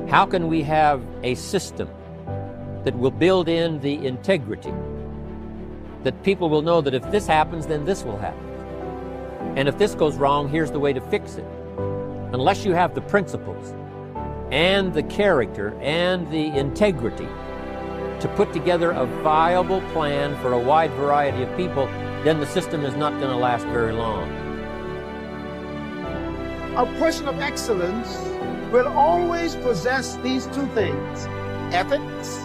How can we have a system that will build in the integrity, that people will know that if this happens, then this will happen. And if this goes wrong, here's the way to fix it. Unless you have the principles and the character and the integrity to put together a viable plan for a wide variety of people, then the system is not going to last very long. A person of excellence will always possess these two things, ethics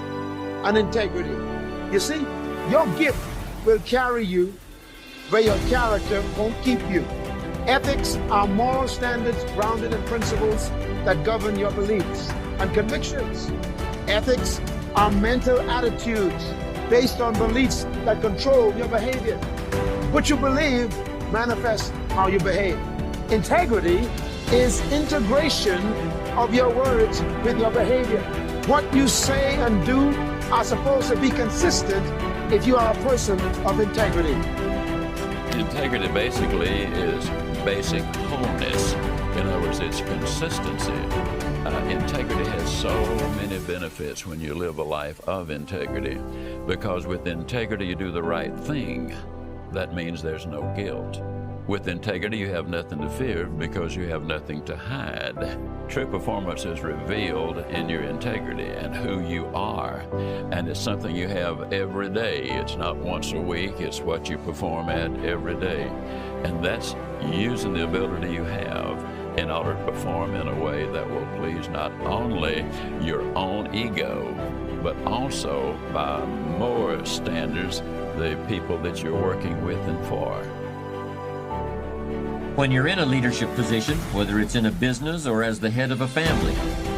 and integrity. You see, your gift will carry you where your character won't keep you. Ethics are moral standards grounded in principles that govern your beliefs and convictions. Ethics are mental attitudes based on beliefs that control your behavior. What you believe manifests how you behave. Integrity is integration of your words with your behavior. What you say and do are supposed to be consistent if you are a person of integrity. Integrity basically is basic wholeness. In other words, it's consistency. Integrity has so many benefits when you live a life of integrity, because with integrity you do the right thing. That means there's no guilt. With integrity you have nothing to fear because you have nothing to hide. True performance is revealed in your integrity and who you are, and it's something you have every day. It's not once a week, it's what you perform at every day. And that's using the ability you have in order to perform in a way that will please not only your own ego, but also by more standards, the people that you're working with and for. When you're in a leadership position, whether it's in a business or as the head of a family,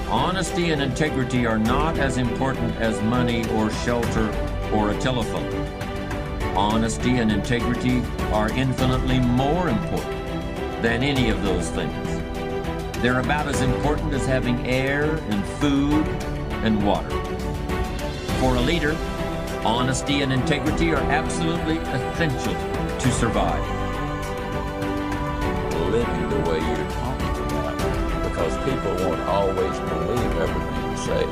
honesty and integrity are not as important as money or shelter or a telephone. Honesty and integrity are infinitely more important than any of those things. They're about as important as having air and food and water. For a leader, honesty and integrity are absolutely essential to survive. Living the way you're talking about, because people won't always believe everything you say,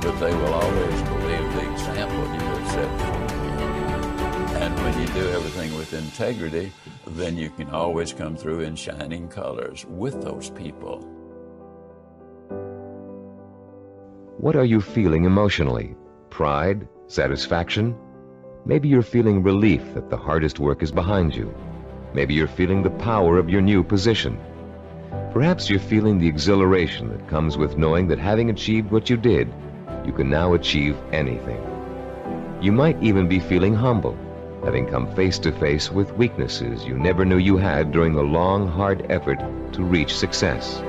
but they will always believe the example you have set for them. And when you do everything with integrity, then you can always come through in shining colors with those people. What are you feeling emotionally? Pride? Satisfaction? Maybe you're feeling relief that the hardest work is behind you. Maybe you're feeling the power of your new position. Perhaps you're feeling the exhilaration that comes with knowing that having achieved what you did, you can now achieve anything. You might even be feeling humble, having come face to face with weaknesses you never knew you had during the long, hard effort to reach success.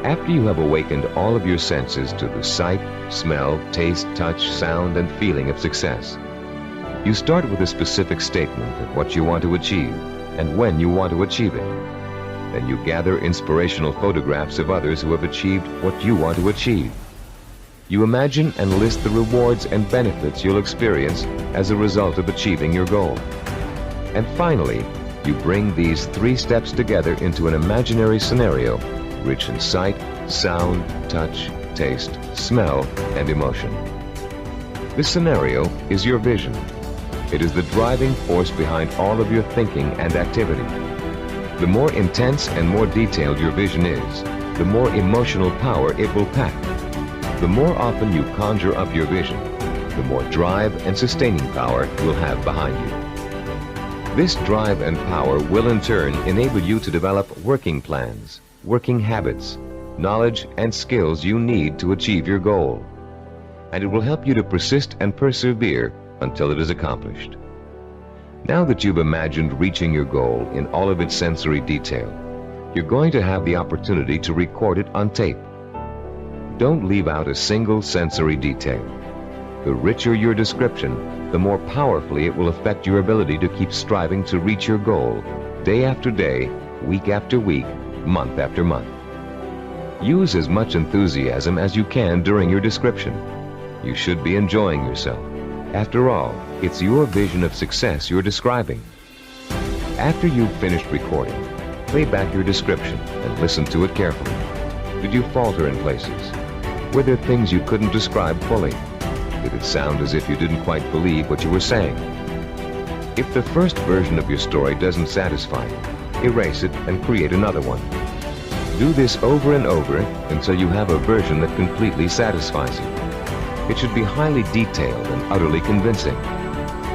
After you have awakened all of your senses to the sight, smell, taste, touch, sound, and feeling of success, you start with a specific statement of what you want to achieve and when you want to achieve it. Then you gather inspirational photographs of others who have achieved what you want to achieve. You imagine and list the rewards and benefits you'll experience as a result of achieving your goal. And finally, you bring these 3 steps together into an imaginary scenario rich in sight, sound, touch, taste, smell, and emotion. This scenario is your vision. It is the driving force behind all of your thinking and activity. The more intense and more detailed your vision is, the more emotional power it will pack. The more often you conjure up your vision, the more drive and sustaining power you'll have behind you. This drive and power will in turn enable you to develop working plans, working habits, knowledge and skills you need to achieve your goal. And it will help you to persist and persevere until it is accomplished. Now that you've imagined reaching your goal in all of its sensory detail, you're going to have the opportunity to record it on tape. Don't leave out a single sensory detail. The richer your description, the more powerfully it will affect your ability to keep striving to reach your goal, day after day, week after week, month after month. Use as much enthusiasm as you can during your description. You should be enjoying yourself. After all, it's your vision of success you're describing. After you've finished recording, play back your description and listen to it carefully. Did you falter in places? Were there things you couldn't describe fully? Did it sound as if you didn't quite believe what you were saying? If the first version of your story doesn't satisfy you, erase it and create another one. Do this over and over until you have a version that completely satisfies you. It should be highly detailed and utterly convincing.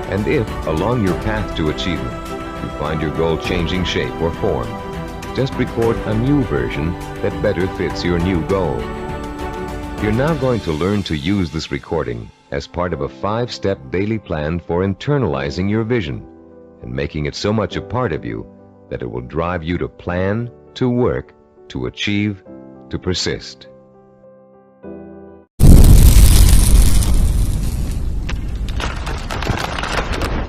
And if, along your path to achievement, you find your goal changing shape or form, just record a new version that better fits your new goal. You're now going to learn to use this recording as part of a 5-step daily plan for internalizing your vision and making it so much a part of you that it will drive you to plan, to work, to achieve, to persist.